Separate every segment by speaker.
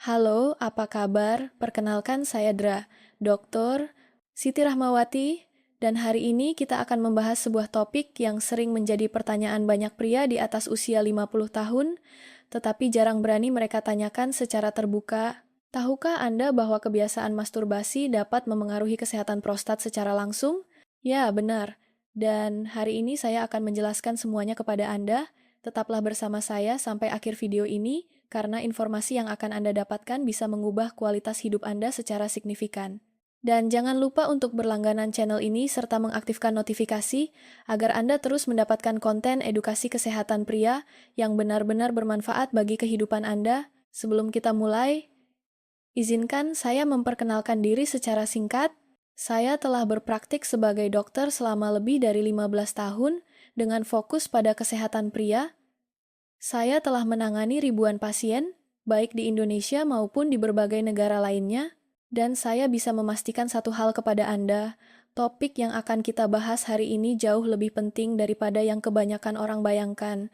Speaker 1: Halo, apa kabar? Perkenalkan saya Dra, Dokter Siti Rahmawati, dan hari ini kita akan membahas sebuah topik yang sering menjadi pertanyaan banyak pria di atas usia 50 tahun, tetapi jarang berani mereka tanyakan secara terbuka. Tahukah Anda bahwa kebiasaan masturbasi dapat memengaruhi kesehatan prostat secara langsung? Ya, benar. Dan hari ini saya akan menjelaskan semuanya kepada Anda. Tetaplah bersama saya sampai akhir video ini, karena informasi yang akan Anda dapatkan bisa mengubah kualitas hidup Anda secara signifikan. Dan jangan lupa untuk berlangganan channel ini serta mengaktifkan notifikasi agar Anda terus mendapatkan konten edukasi kesehatan pria yang benar-benar bermanfaat bagi kehidupan Anda. Sebelum kita mulai, izinkan saya memperkenalkan diri secara singkat. Saya telah berpraktik sebagai dokter selama lebih dari 15 tahun dengan fokus pada kesehatan pria. Saya telah menangani ribuan pasien, baik di Indonesia maupun di berbagai negara lainnya, dan saya bisa memastikan satu hal kepada Anda, topik yang akan kita bahas hari ini jauh lebih penting daripada yang kebanyakan orang bayangkan.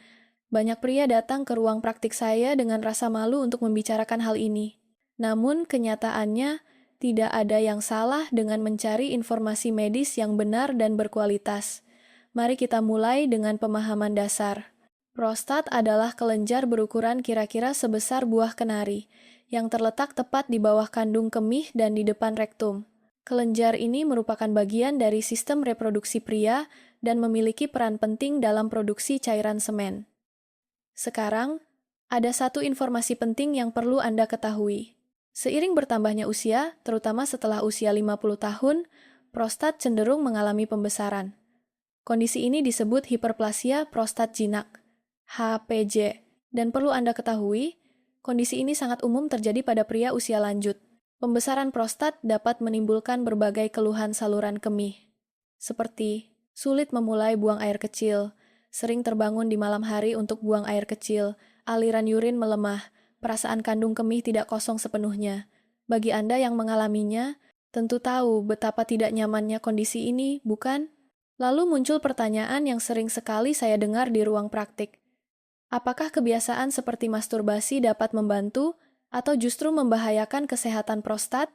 Speaker 1: Banyak pria datang ke ruang praktik saya dengan rasa malu untuk membicarakan hal ini. Namun, kenyataannya, tidak ada yang salah dengan mencari informasi medis yang benar dan berkualitas. Mari kita mulai dengan pemahaman dasar. Prostat adalah kelenjar berukuran kira-kira sebesar buah kenari, yang terletak tepat di bawah kandung kemih dan di depan rektum. Kelenjar ini merupakan bagian dari sistem reproduksi pria dan memiliki peran penting dalam produksi cairan semen. Sekarang, ada satu informasi penting yang perlu Anda ketahui. Seiring bertambahnya usia, terutama setelah usia 50 tahun, prostat cenderung mengalami pembesaran. Kondisi ini disebut hiperplasia prostat jinak, HPJ, dan perlu Anda ketahui, kondisi ini sangat umum terjadi pada pria usia lanjut. Pembesaran prostat dapat menimbulkan berbagai keluhan saluran kemih, seperti sulit memulai buang air kecil, sering terbangun di malam hari untuk buang air kecil, aliran urin melemah, perasaan kandung kemih tidak kosong sepenuhnya. Bagi Anda yang mengalaminya, tentu tahu betapa tidak nyamannya kondisi ini, bukan? Lalu muncul pertanyaan yang sering sekali saya dengar di ruang praktik. Apakah kebiasaan seperti masturbasi dapat membantu atau justru membahayakan kesehatan prostat?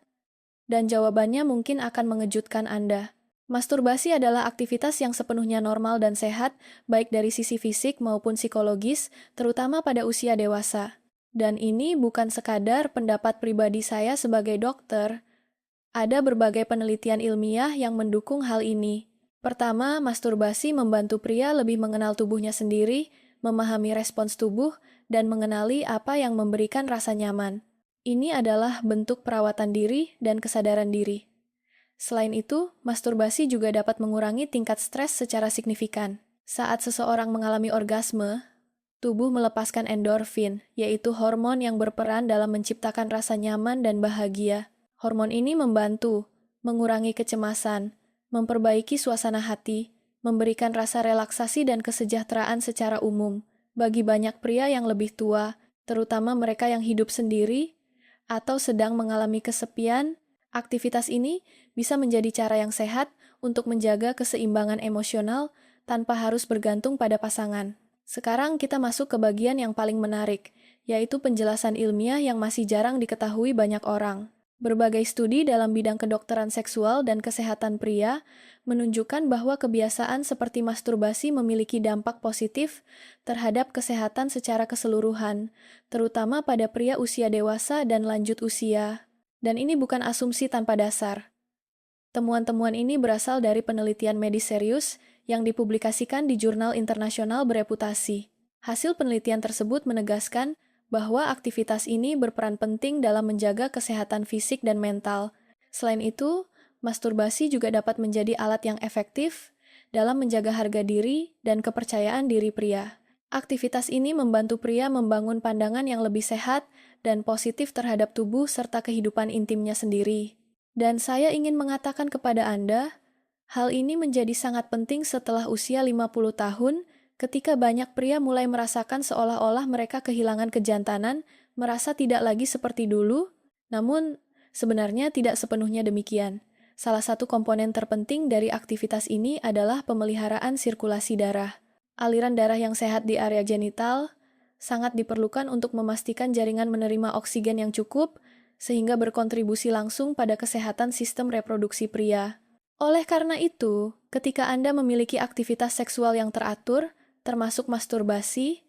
Speaker 1: Dan jawabannya mungkin akan mengejutkan Anda. Masturbasi adalah aktivitas yang sepenuhnya normal dan sehat, baik dari sisi fisik maupun psikologis, terutama pada usia dewasa. Dan ini bukan sekadar pendapat pribadi saya sebagai dokter. Ada berbagai penelitian ilmiah yang mendukung hal ini. Pertama, masturbasi membantu pria lebih mengenal tubuhnya sendiri, memahami respons tubuh, dan mengenali apa yang memberikan rasa nyaman. Ini adalah bentuk perawatan diri dan kesadaran diri. Selain itu, masturbasi juga dapat mengurangi tingkat stres secara signifikan. Saat seseorang mengalami orgasme, tubuh melepaskan endorfin, yaitu hormon yang berperan dalam menciptakan rasa nyaman dan bahagia. Hormon ini membantu mengurangi kecemasan, memperbaiki suasana hati, memberikan rasa relaksasi dan kesejahteraan secara umum. Bagi banyak pria yang lebih tua, terutama mereka yang hidup sendiri atau sedang mengalami kesepian, aktivitas ini bisa menjadi cara yang sehat untuk menjaga keseimbangan emosional tanpa harus bergantung pada pasangan. Sekarang kita masuk ke bagian yang paling menarik, yaitu penjelasan ilmiah yang masih jarang diketahui banyak orang. Berbagai studi dalam bidang kedokteran seksual dan kesehatan pria menunjukkan bahwa kebiasaan seperti masturbasi memiliki dampak positif terhadap kesehatan secara keseluruhan, terutama pada pria usia dewasa dan lanjut usia. Dan ini bukan asumsi tanpa dasar. Temuan-temuan ini berasal dari penelitian medis serius yang dipublikasikan di jurnal internasional bereputasi. Hasil penelitian tersebut menegaskan bahwa aktivitas ini berperan penting dalam menjaga kesehatan fisik dan mental. Selain itu, masturbasi juga dapat menjadi alat yang efektif dalam menjaga harga diri dan kepercayaan diri pria. Aktivitas ini membantu pria membangun pandangan yang lebih sehat dan positif terhadap tubuh serta kehidupan intimnya sendiri. Dan saya ingin mengatakan kepada Anda, hal ini menjadi sangat penting setelah usia 50 tahun, ketika banyak pria mulai merasakan seolah-olah mereka kehilangan kejantanan, merasa tidak lagi seperti dulu, namun sebenarnya tidak sepenuhnya demikian. Salah satu komponen terpenting dari aktivitas ini adalah pemeliharaan sirkulasi darah. Aliran darah yang sehat di area genital sangat diperlukan untuk memastikan jaringan menerima oksigen yang cukup, sehingga berkontribusi langsung pada kesehatan sistem reproduksi pria. Oleh karena itu, ketika Anda memiliki aktivitas seksual yang teratur, termasuk masturbasi,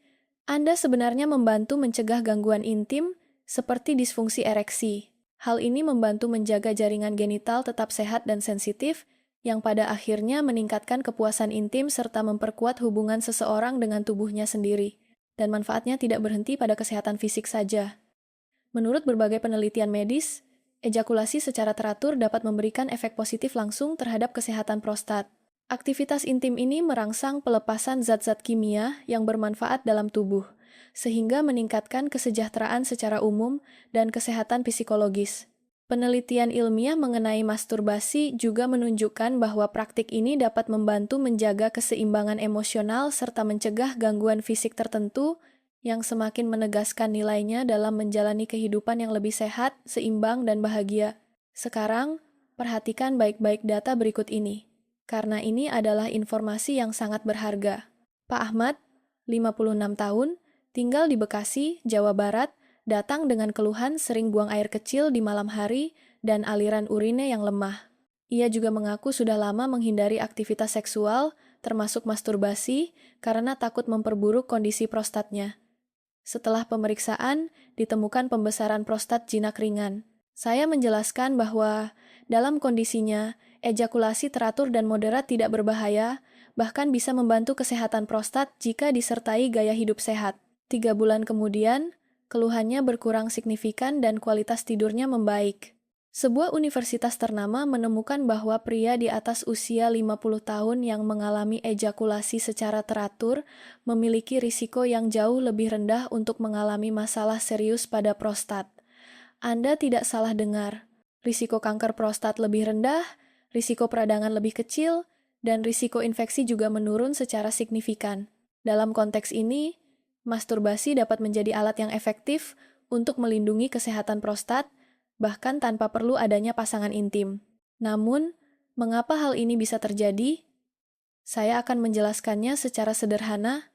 Speaker 1: Anda sebenarnya membantu mencegah gangguan intim seperti disfungsi ereksi. Hal ini membantu menjaga jaringan genital tetap sehat dan sensitif, yang pada akhirnya meningkatkan kepuasan intim serta memperkuat hubungan seseorang dengan tubuhnya sendiri. Dan manfaatnya tidak berhenti pada kesehatan fisik saja. Menurut berbagai penelitian medis, ejakulasi secara teratur dapat memberikan efek positif langsung terhadap kesehatan prostat. Aktivitas intim ini merangsang pelepasan zat-zat kimia yang bermanfaat dalam tubuh, sehingga meningkatkan kesejahteraan secara umum dan kesehatan psikologis. Penelitian ilmiah mengenai masturbasi juga menunjukkan bahwa praktik ini dapat membantu menjaga keseimbangan emosional serta mencegah gangguan fisik tertentu yang semakin menegaskan nilainya dalam menjalani kehidupan yang lebih sehat, seimbang, dan bahagia. Sekarang, perhatikan baik-baik data berikut ini, karena ini adalah informasi yang sangat berharga. Pak Ahmad, 56 tahun, tinggal di Bekasi, Jawa Barat, datang dengan keluhan sering buang air kecil di malam hari dan aliran urine yang lemah. Ia juga mengaku sudah lama menghindari aktivitas seksual, termasuk masturbasi, karena takut memperburuk kondisi prostatnya. Setelah pemeriksaan, ditemukan pembesaran prostat jinak ringan. Saya menjelaskan bahwa dalam kondisinya, ejakulasi teratur dan moderat tidak berbahaya, bahkan bisa membantu kesehatan prostat jika disertai gaya hidup sehat. 3 bulan kemudian, keluhannya berkurang signifikan dan kualitas tidurnya membaik. Sebuah universitas ternama menemukan bahwa pria di atas usia 50 tahun yang mengalami ejakulasi secara teratur memiliki risiko yang jauh lebih rendah untuk mengalami masalah serius pada prostat. Anda tidak salah dengar. Risiko kanker prostat lebih rendah, risiko peradangan lebih kecil, dan risiko infeksi juga menurun secara signifikan. Dalam konteks ini, masturbasi dapat menjadi alat yang efektif untuk melindungi kesehatan prostat, bahkan tanpa perlu adanya pasangan intim. Namun, mengapa hal ini bisa terjadi? Saya akan menjelaskannya secara sederhana.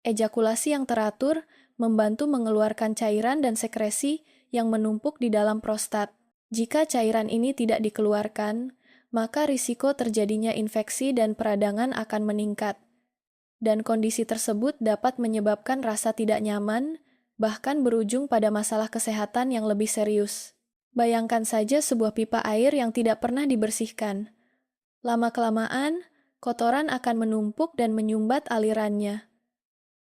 Speaker 1: Ejakulasi yang teratur membantu mengeluarkan cairan dan sekresi yang menumpuk di dalam prostat. Jika cairan ini tidak dikeluarkan, maka risiko terjadinya infeksi dan peradangan akan meningkat. Dan kondisi tersebut dapat menyebabkan rasa tidak nyaman, bahkan berujung pada masalah kesehatan yang lebih serius. Bayangkan saja sebuah pipa air yang tidak pernah dibersihkan. Lama-kelamaan, kotoran akan menumpuk dan menyumbat alirannya.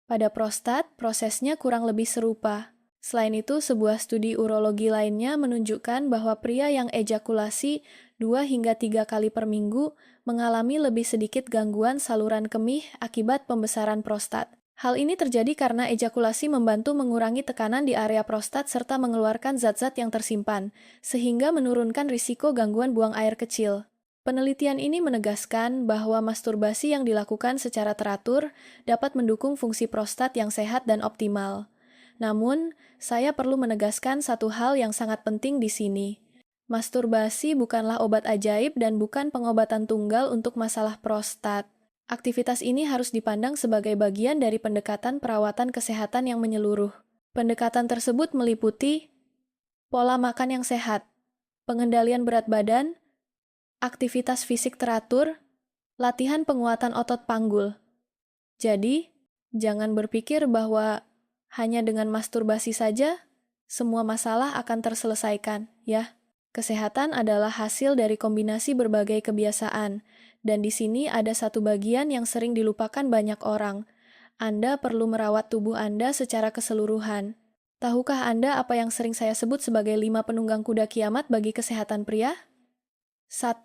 Speaker 1: Pada prostat, prosesnya kurang lebih serupa. Selain itu, sebuah studi urologi lainnya menunjukkan bahwa pria yang ejakulasi 2 hingga 3 kali per minggu mengalami lebih sedikit gangguan saluran kemih akibat pembesaran prostat. Hal ini terjadi karena ejakulasi membantu mengurangi tekanan di area prostat serta mengeluarkan zat-zat yang tersimpan, sehingga menurunkan risiko gangguan buang air kecil. Penelitian ini menegaskan bahwa masturbasi yang dilakukan secara teratur dapat mendukung fungsi prostat yang sehat dan optimal. Namun, saya perlu menegaskan satu hal yang sangat penting di sini. Masturbasi bukanlah obat ajaib dan bukan pengobatan tunggal untuk masalah prostat. Aktivitas ini harus dipandang sebagai bagian dari pendekatan perawatan kesehatan yang menyeluruh. Pendekatan tersebut meliputi pola makan yang sehat, pengendalian berat badan, aktivitas fisik teratur, latihan penguatan otot panggul. Jadi, jangan berpikir bahwa hanya dengan masturbasi saja, semua masalah akan terselesaikan, ya. Kesehatan adalah hasil dari kombinasi berbagai kebiasaan, dan di sini ada satu bagian yang sering dilupakan banyak orang. Anda perlu merawat tubuh Anda secara keseluruhan. Tahukah Anda apa yang sering saya sebut sebagai 5 penunggang kuda kiamat bagi kesehatan pria? 1.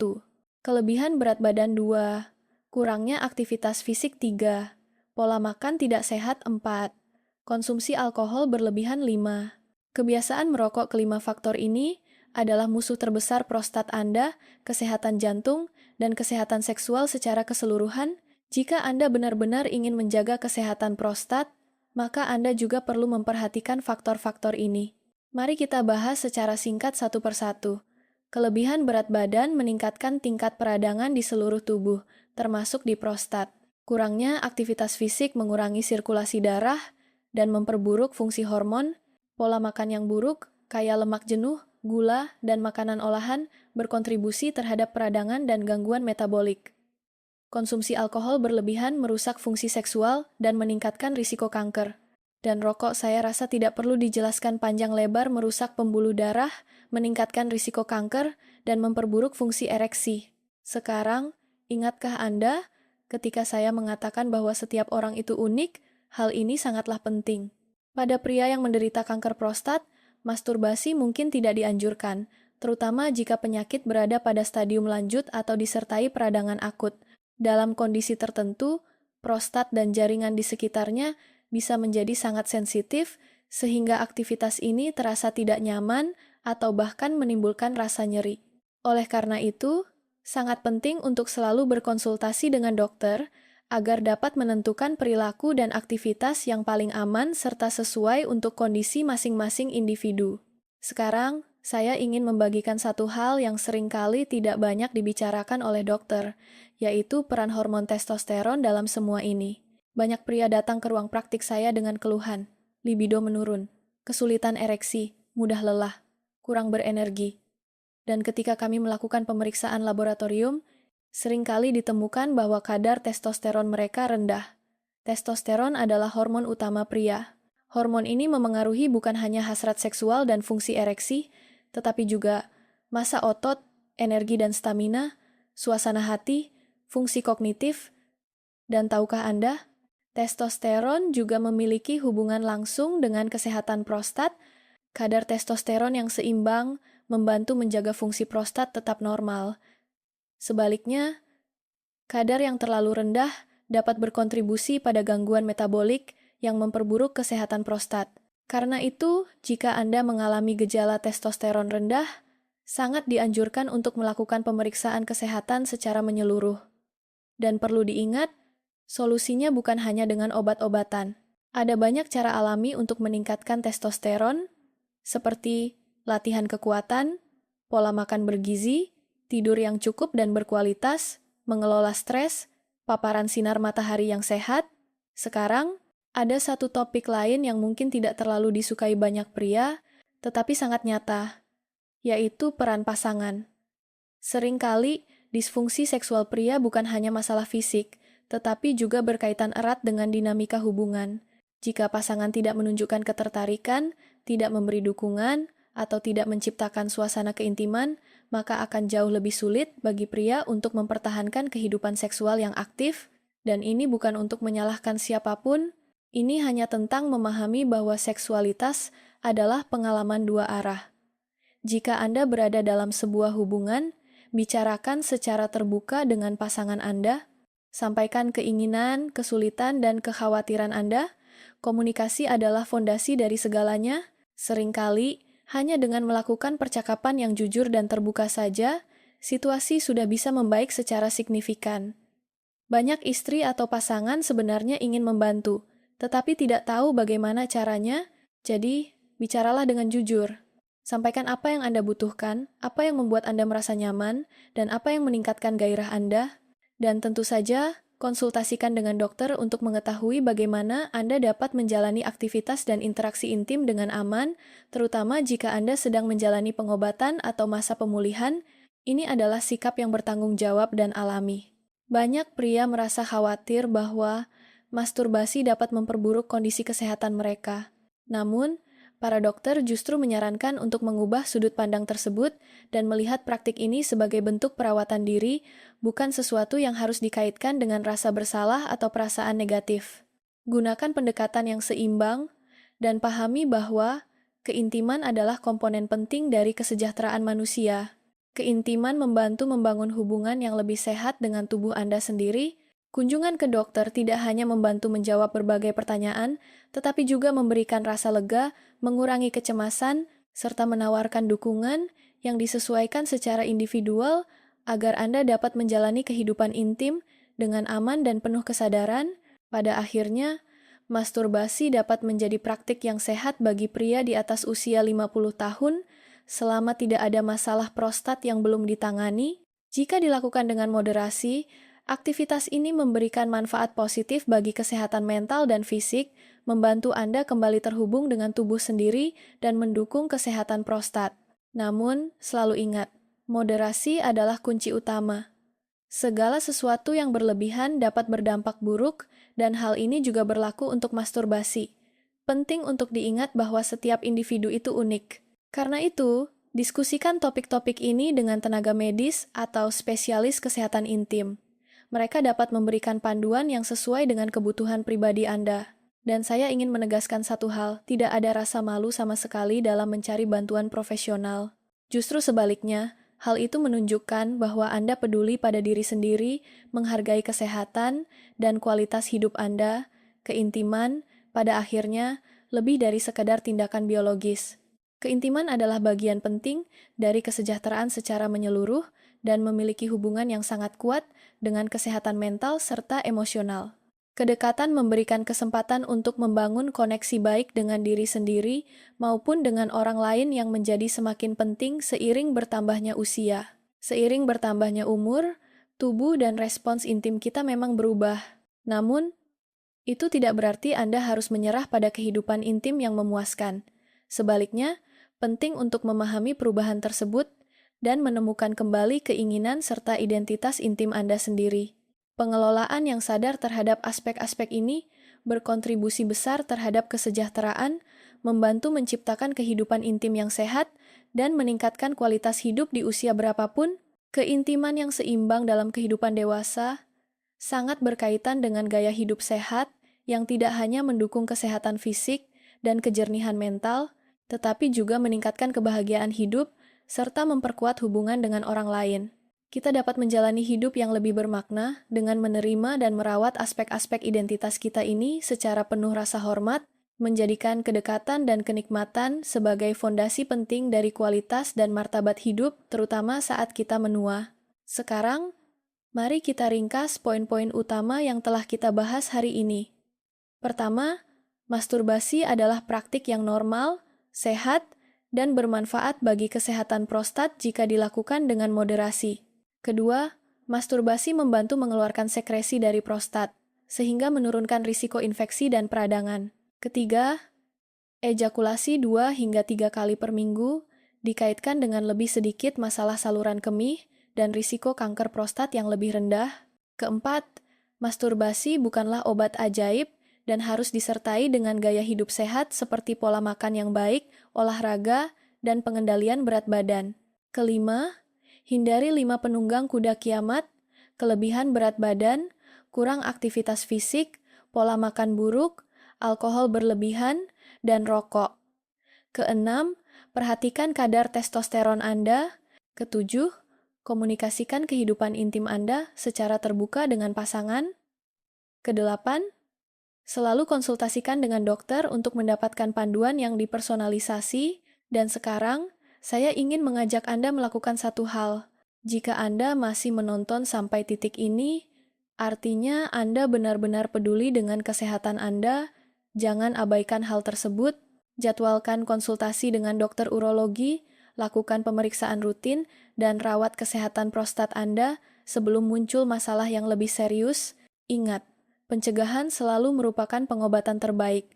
Speaker 1: Kelebihan berat badan 2. Kurangnya aktivitas fisik 3. Pola makan tidak sehat 4. Konsumsi alkohol berlebihan 5. Kebiasaan merokok kelima faktor ini adalah musuh terbesar prostat Anda, kesehatan jantung, dan kesehatan seksual secara keseluruhan. Jika Anda benar-benar ingin menjaga kesehatan prostat, maka Anda juga perlu memperhatikan faktor-faktor ini. Mari kita bahas secara singkat satu persatu. Kelebihan berat badan meningkatkan tingkat peradangan di seluruh tubuh, termasuk di prostat. Kurangnya aktivitas fisik mengurangi sirkulasi darah, dan memperburuk fungsi hormon. Pola makan yang buruk, kaya lemak jenuh, gula, dan makanan olahan berkontribusi terhadap peradangan dan gangguan metabolik. Konsumsi alkohol berlebihan merusak fungsi seksual dan meningkatkan risiko kanker. Dan rokok saya rasa tidak perlu dijelaskan panjang lebar merusak pembuluh darah, meningkatkan risiko kanker, dan memperburuk fungsi ereksi. Sekarang, ingatkah Anda ketika saya mengatakan bahwa setiap orang itu unik, hal ini sangatlah penting. Pada pria yang menderita kanker prostat, masturbasi mungkin tidak dianjurkan, terutama jika penyakit berada pada stadium lanjut atau disertai peradangan akut. Dalam kondisi tertentu, prostat dan jaringan di sekitarnya bisa menjadi sangat sensitif, sehingga aktivitas ini terasa tidak nyaman atau bahkan menimbulkan rasa nyeri. Oleh karena itu, sangat penting untuk selalu berkonsultasi dengan dokter agar dapat menentukan perilaku dan aktivitas yang paling aman serta sesuai untuk kondisi masing-masing individu. Sekarang, saya ingin membagikan satu hal yang seringkali tidak banyak dibicarakan oleh dokter, yaitu peran hormon testosteron dalam semua ini. Banyak pria datang ke ruang praktik saya dengan keluhan, libido menurun, kesulitan ereksi, mudah lelah, kurang berenergi. Dan ketika kami melakukan pemeriksaan laboratorium, seringkali ditemukan bahwa kadar testosteron mereka rendah. Testosteron adalah hormon utama pria. Hormon ini memengaruhi bukan hanya hasrat seksual dan fungsi ereksi, tetapi juga massa otot, energi dan stamina, suasana hati, fungsi kognitif, dan tahukah Anda, testosteron juga memiliki hubungan langsung dengan kesehatan prostat. Kadar testosteron yang seimbang membantu menjaga fungsi prostat tetap normal. Sebaliknya, kadar yang terlalu rendah dapat berkontribusi pada gangguan metabolik yang memperburuk kesehatan prostat. Karena itu, jika Anda mengalami gejala testosteron rendah, sangat dianjurkan untuk melakukan pemeriksaan kesehatan secara menyeluruh. Dan perlu diingat, solusinya bukan hanya dengan obat-obatan. Ada banyak cara alami untuk meningkatkan testosteron, seperti latihan kekuatan, pola makan bergizi, tidur yang cukup dan berkualitas, mengelola stres, paparan sinar matahari yang sehat. Sekarang, ada satu topik lain yang mungkin tidak terlalu disukai banyak pria, tetapi sangat nyata, yaitu peran pasangan. Seringkali, disfungsi seksual pria bukan hanya masalah fisik, tetapi juga berkaitan erat dengan dinamika hubungan. Jika pasangan tidak menunjukkan ketertarikan, tidak memberi dukungan, atau tidak menciptakan suasana keintiman, maka akan jauh lebih sulit bagi pria untuk mempertahankan kehidupan seksual yang aktif, dan ini bukan untuk menyalahkan siapapun, ini hanya tentang memahami bahwa seksualitas adalah pengalaman dua arah. Jika Anda berada dalam sebuah hubungan, bicarakan secara terbuka dengan pasangan Anda, sampaikan keinginan, kesulitan, dan kekhawatiran Anda. Komunikasi adalah fondasi dari segalanya. Seringkali, hanya dengan melakukan percakapan yang jujur dan terbuka saja, situasi sudah bisa membaik secara signifikan. Banyak istri atau pasangan sebenarnya ingin membantu, tetapi tidak tahu bagaimana caranya, jadi bicaralah dengan jujur. Sampaikan apa yang Anda butuhkan, apa yang membuat Anda merasa nyaman, dan apa yang meningkatkan gairah Anda. Dan tentu saja, konsultasikan dengan dokter untuk mengetahui bagaimana Anda dapat menjalani aktivitas dan interaksi intim dengan aman, terutama jika Anda sedang menjalani pengobatan atau masa pemulihan. Ini adalah sikap yang bertanggung jawab dan alami. Banyak pria merasa khawatir bahwa masturbasi dapat memperburuk kondisi kesehatan mereka. Namun, para dokter justru menyarankan untuk mengubah sudut pandang tersebut dan melihat praktik ini sebagai bentuk perawatan diri, bukan sesuatu yang harus dikaitkan dengan rasa bersalah atau perasaan negatif. Gunakan pendekatan yang seimbang dan pahami bahwa keintiman adalah komponen penting dari kesejahteraan manusia. Keintiman membantu membangun hubungan yang lebih sehat dengan tubuh Anda sendiri. Kunjungan ke dokter tidak hanya membantu menjawab berbagai pertanyaan, tetapi juga memberikan rasa lega, mengurangi kecemasan, serta menawarkan dukungan yang disesuaikan secara individual agar Anda dapat menjalani kehidupan intim dengan aman dan penuh kesadaran. Pada akhirnya, masturbasi dapat menjadi praktik yang sehat bagi pria di atas usia 50 tahun selama tidak ada masalah prostat yang belum ditangani. Jika dilakukan dengan moderasi, aktivitas ini memberikan manfaat positif bagi kesehatan mental dan fisik, membantu Anda kembali terhubung dengan tubuh sendiri dan mendukung kesehatan prostat. Namun, selalu ingat, moderasi adalah kunci utama. Segala sesuatu yang berlebihan dapat berdampak buruk, dan hal ini juga berlaku untuk masturbasi. Penting untuk diingat bahwa setiap individu itu unik. Karena itu, diskusikan topik-topik ini dengan tenaga medis atau spesialis kesehatan intim. Mereka dapat memberikan panduan yang sesuai dengan kebutuhan pribadi Anda. Dan saya ingin menegaskan satu hal, tidak ada rasa malu sama sekali dalam mencari bantuan profesional. Justru sebaliknya, hal itu menunjukkan bahwa Anda peduli pada diri sendiri, menghargai kesehatan, dan kualitas hidup Anda, keintiman, pada akhirnya, lebih dari sekadar tindakan biologis. Keintiman adalah bagian penting dari kesejahteraan secara menyeluruh dan memiliki hubungan yang sangat kuat dengan kesehatan mental serta emosional. Kedekatan memberikan kesempatan untuk membangun koneksi baik dengan diri sendiri maupun dengan orang lain yang menjadi semakin penting seiring bertambahnya usia. Seiring bertambahnya umur, tubuh dan respons intim kita memang berubah. Namun, itu tidak berarti Anda harus menyerah pada kehidupan intim yang memuaskan. Sebaliknya, penting untuk memahami perubahan tersebut dan menemukan kembali keinginan serta identitas intim Anda sendiri. Pengelolaan yang sadar terhadap aspek-aspek ini berkontribusi besar terhadap kesejahteraan, membantu menciptakan kehidupan intim yang sehat, dan meningkatkan kualitas hidup di usia berapapun. Keintiman yang seimbang dalam kehidupan dewasa sangat berkaitan dengan gaya hidup sehat yang tidak hanya mendukung kesehatan fisik dan kejernihan mental, tetapi juga meningkatkan kebahagiaan hidup serta memperkuat hubungan dengan orang lain. Kita dapat menjalani hidup yang lebih bermakna dengan menerima dan merawat aspek-aspek identitas kita ini secara penuh rasa hormat, menjadikan kedekatan dan kenikmatan sebagai fondasi penting dari kualitas dan martabat hidup, terutama saat kita menua. Sekarang, mari kita ringkas poin-poin utama yang telah kita bahas hari ini. Pertama, masturbasi adalah praktik yang normal, sehat, dan bermanfaat bagi kesehatan prostat jika dilakukan dengan moderasi. Kedua, masturbasi membantu mengeluarkan sekresi dari prostat, sehingga menurunkan risiko infeksi dan peradangan. Ketiga, ejakulasi 2 hingga 3 kali per minggu dikaitkan dengan lebih sedikit masalah saluran kemih dan risiko kanker prostat yang lebih rendah. Keempat, masturbasi bukanlah obat ajaib dan harus disertai dengan gaya hidup sehat seperti pola makan yang baik, olahraga, dan pengendalian berat badan. Kelima, hindari 5 penunggang kuda kiamat, kelebihan berat badan, kurang aktivitas fisik, pola makan buruk, alkohol berlebihan, dan rokok. Keenam, perhatikan kadar testosteron Anda. Ketujuh, komunikasikan kehidupan intim Anda secara terbuka dengan pasangan. Kedelapan, selalu konsultasikan dengan dokter untuk mendapatkan panduan yang dipersonalisasi. Dan sekarang, saya ingin mengajak Anda melakukan satu hal. Jika Anda masih menonton sampai titik ini, artinya Anda benar-benar peduli dengan kesehatan Anda. Jangan abaikan hal tersebut. Jadwalkan konsultasi dengan dokter urologi, lakukan pemeriksaan rutin, dan rawat kesehatan prostat Anda sebelum muncul masalah yang lebih serius. Ingat, pencegahan selalu merupakan pengobatan terbaik.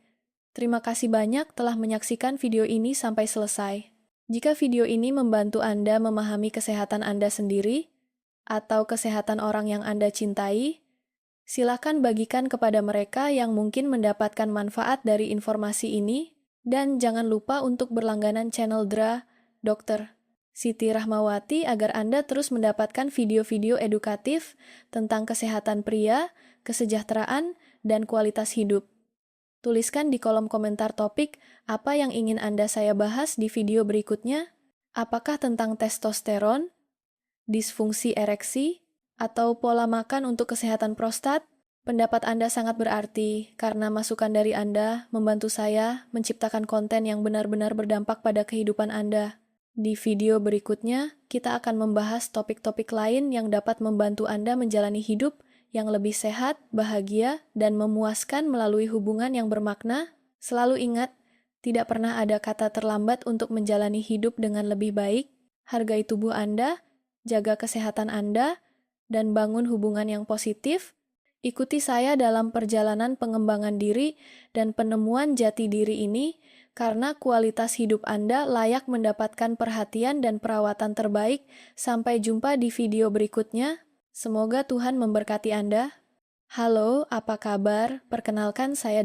Speaker 1: Terima kasih banyak telah menyaksikan video ini sampai selesai. Jika video ini membantu Anda memahami kesehatan Anda sendiri atau kesehatan orang yang Anda cintai, silakan bagikan kepada mereka yang mungkin mendapatkan manfaat dari informasi ini, dan jangan lupa untuk berlangganan channel DRA Dr. Siti Rahmawati agar Anda terus mendapatkan video-video edukatif tentang kesehatan pria, kesejahteraan, dan kualitas hidup. Tuliskan di kolom komentar topik apa yang ingin saya bahas di video berikutnya. Apakah tentang testosteron, disfungsi ereksi, atau pola makan untuk kesehatan prostat? Pendapat Anda sangat berarti karena masukan dari Anda membantu saya menciptakan konten yang benar-benar berdampak pada kehidupan Anda. Di video berikutnya, kita akan membahas topik-topik lain yang dapat membantu Anda menjalani hidup yang lebih sehat, bahagia, dan memuaskan melalui hubungan yang bermakna. Selalu ingat, tidak pernah ada kata terlambat untuk menjalani hidup dengan lebih baik. Hargai tubuh Anda, jaga kesehatan Anda, dan bangun hubungan yang positif. Ikuti saya dalam perjalanan pengembangan diri dan penemuan jati diri ini, karena kualitas hidup Anda layak mendapatkan perhatian dan perawatan terbaik. Sampai jumpa di video berikutnya. Semoga Tuhan memberkati Anda. Halo, apa kabar? Perkenalkan saya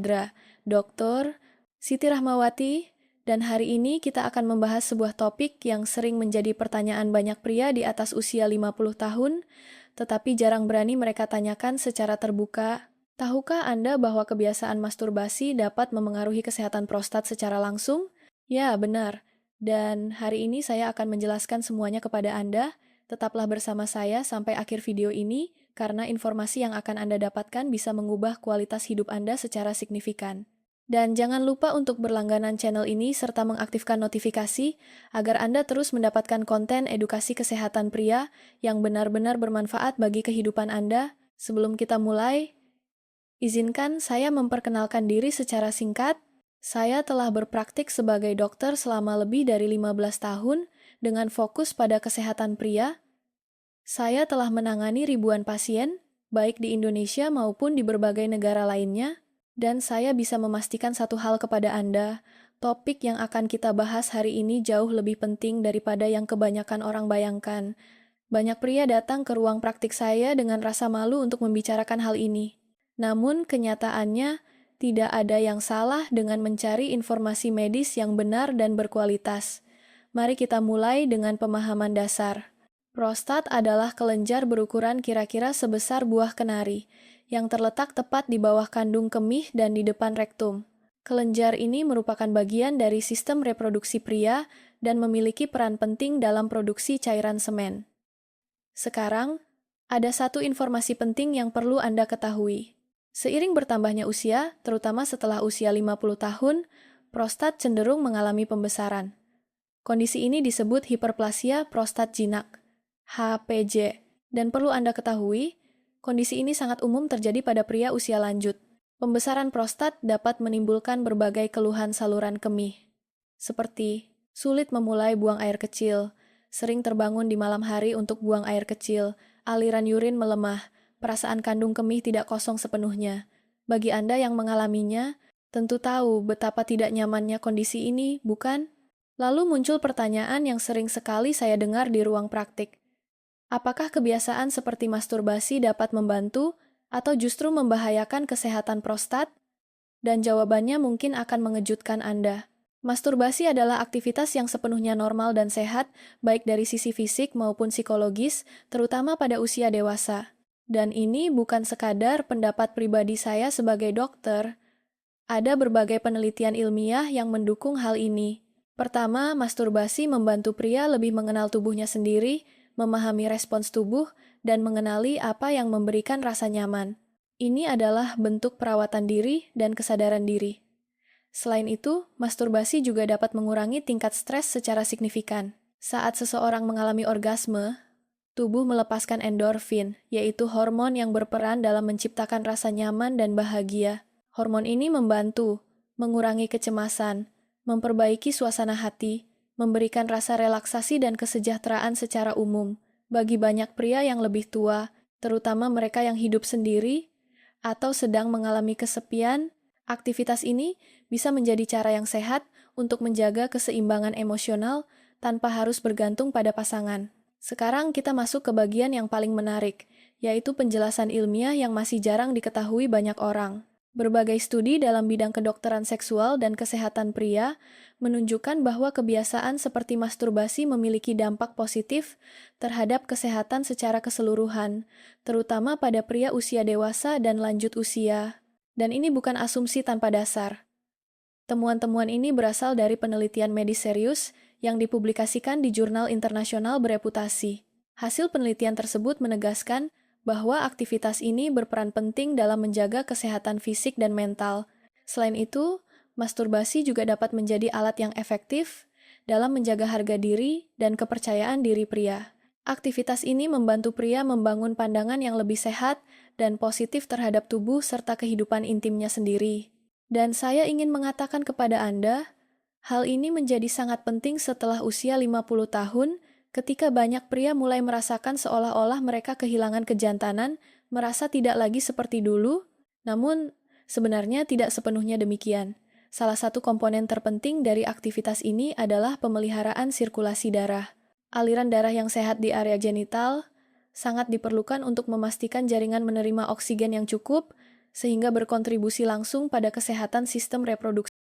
Speaker 1: Dr. Siti Rahmawati, dan hari ini kita akan membahas sebuah topik yang sering menjadi pertanyaan banyak pria di atas usia 50 tahun, tetapi jarang berani mereka tanyakan secara terbuka. Tahukah Anda bahwa kebiasaan masturbasi dapat memengaruhi kesehatan prostat secara langsung? Ya, benar. Dan hari ini saya akan menjelaskan semuanya kepada Anda. Tetaplah bersama saya sampai akhir video ini, karena informasi yang akan Anda dapatkan bisa mengubah kualitas hidup Anda secara signifikan. Dan jangan lupa untuk berlangganan channel ini serta mengaktifkan notifikasi agar Anda terus mendapatkan konten edukasi kesehatan pria yang benar-benar bermanfaat bagi kehidupan Anda. Sebelum kita mulai, izinkan saya memperkenalkan diri secara singkat. Saya telah berpraktik sebagai dokter selama lebih dari 15 tahun dengan fokus pada kesehatan pria. Saya telah menangani ribuan pasien, baik di Indonesia maupun di berbagai negara lainnya. Dan saya bisa memastikan satu hal kepada Anda, topik yang akan kita bahas hari ini jauh lebih penting daripada yang kebanyakan orang bayangkan. Banyak pria datang ke ruang praktik saya dengan rasa malu untuk membicarakan hal ini. Namun, kenyataannya, tidak ada yang salah dengan mencari informasi medis yang benar dan berkualitas. Mari kita mulai dengan pemahaman dasar. Prostat adalah kelenjar berukuran kira-kira sebesar buah kenari, yang terletak tepat di bawah kandung kemih dan di depan rektum. Kelenjar ini merupakan bagian dari sistem reproduksi pria dan memiliki peran penting dalam produksi cairan semen. Sekarang, ada satu informasi penting yang perlu Anda ketahui. Seiring bertambahnya usia, terutama setelah usia 50 tahun, prostat cenderung mengalami pembesaran. Kondisi ini disebut hiperplasia prostat jinak, HPJ, dan perlu Anda ketahui, kondisi ini sangat umum terjadi pada pria usia lanjut. Pembesaran prostat dapat menimbulkan berbagai keluhan saluran kemih, seperti sulit memulai buang air kecil, sering terbangun di malam hari untuk buang air kecil, aliran urin melemah, perasaan kandung kemih tidak kosong sepenuhnya. Bagi Anda yang mengalaminya, tentu tahu betapa tidak nyamannya kondisi ini, bukan? Lalu muncul pertanyaan yang sering sekali saya dengar di ruang praktik. Apakah kebiasaan seperti masturbasi dapat membantu atau justru membahayakan kesehatan prostat? Dan jawabannya mungkin akan mengejutkan Anda. Masturbasi adalah aktivitas yang sepenuhnya normal dan sehat, baik dari sisi fisik maupun psikologis, terutama pada usia dewasa. Dan ini bukan sekadar pendapat pribadi saya sebagai dokter. Ada berbagai penelitian ilmiah yang mendukung hal ini. Pertama, masturbasi membantu pria lebih mengenal tubuhnya sendiri, memahami respons tubuh, dan mengenali apa yang memberikan rasa nyaman. Ini adalah bentuk perawatan diri dan kesadaran diri. Selain itu, masturbasi juga dapat mengurangi tingkat stres secara signifikan. Saat seseorang mengalami orgasme, tubuh melepaskan endorfin, yaitu hormon yang berperan dalam menciptakan rasa nyaman dan bahagia. Hormon ini membantu mengurangi kecemasan, memperbaiki suasana hati, memberikan rasa relaksasi dan kesejahteraan secara umum. Bagi banyak pria yang lebih tua, terutama mereka yang hidup sendiri atau sedang mengalami kesepian, aktivitas ini bisa menjadi cara yang sehat untuk menjaga keseimbangan emosional tanpa harus bergantung pada pasangan. Sekarang kita masuk ke bagian yang paling menarik, yaitu penjelasan ilmiah yang masih jarang diketahui banyak orang. Berbagai studi dalam bidang kedokteran seksual dan kesehatan pria menunjukkan bahwa kebiasaan seperti masturbasi memiliki dampak positif terhadap kesehatan secara keseluruhan, terutama pada pria usia dewasa dan lanjut usia. Dan ini bukan asumsi tanpa dasar. Temuan-temuan ini berasal dari penelitian medis serius yang dipublikasikan di jurnal internasional bereputasi. Hasil penelitian tersebut menegaskan bahwa aktivitas ini berperan penting dalam menjaga kesehatan fisik dan mental. Selain itu, masturbasi juga dapat menjadi alat yang efektif dalam menjaga harga diri dan kepercayaan diri pria. Aktivitas ini membantu pria membangun pandangan yang lebih sehat dan positif terhadap tubuh serta kehidupan intimnya sendiri. Dan saya ingin mengatakan kepada Anda, hal ini menjadi sangat penting setelah usia 50 tahun ketika banyak pria mulai merasakan seolah-olah mereka kehilangan kejantanan merasa tidak lagi seperti dulu, namun sebenarnya tidak sepenuhnya demikian. Salah satu komponen terpenting dari aktivitas ini adalah pemeliharaan sirkulasi darah. Aliran darah yang sehat di area genital sangat diperlukan untuk memastikan jaringan menerima oksigen yang cukup, sehingga berkontribusi langsung pada kesehatan sistem reproduksi.